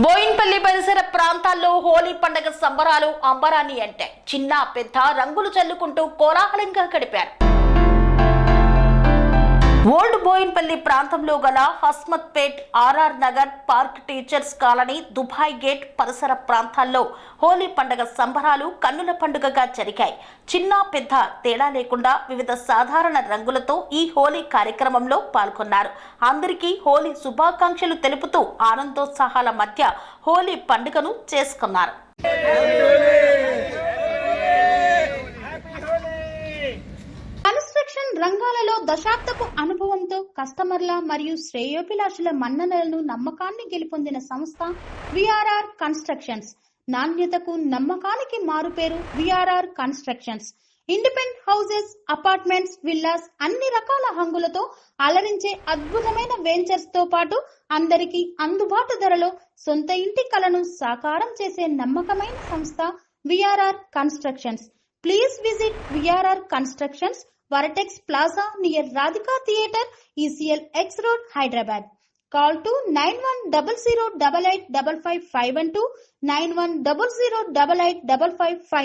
బోయిన్పల్లి పరిసర ప్రాంతాల్లో హోలీ పండుగ సంబరాలు అంబరాన్ని అంటే చిన్న పెద్ద రంగులు చల్లుకుంటూ కోలాహలంగా గడిపారు. ఓల్డ్ బోయిన్పల్లి ప్రాంతంలో గల Hasmathpet, RR Nagar, park, teachers colony, Dubai gate పరిసర ప్రాంతాల్లో హోలీ పండుగ సంబరాలు కన్నుల పండుగగా జరిగాయి. చిన్న పెద్ద తేడా లేకుండా వివిధ సాధారణ రంగులతో ఈ హోలీ కార్యక్రమంలో పాల్గొన్నారు. అందరికీ హోలీ శుభాకాంక్షలు తెలుపుతూ ఆనందోత్సాహాల మధ్య హోలీ పండుగను చేసుకున్నారు. కన్స్ట్రక్షన్ రంగాలలో దశాబ్దపు అనుభవంతో కస్టమర్ల మరియు శ్రేయోభిలాషుల మన్ననలను, నమ్మకాన్ని గెలుపొందిన సంస్థ విఆర్ఆర్ కన్స్ట్రక్షన్స్. నాణ్యతకు, నమ్మకానికి మారుపేరు VRR constructions. Independent houses, apartments, villas అన్ని రకాల హంగులతో అలరించే అద్భుతమైన వెంచర్స్ తో పాటు అందరికీ అందుబాటు ధరలో సొంత ఇంటి కలను సాకారం చేసే నమ్మకమైన సంస్థ VRR constructions. Please visit VRR Constructions, Varatex Plaza near Radhika Theatre, ECL X Road, Hyderabad. Call to 910088555512, 9100885559.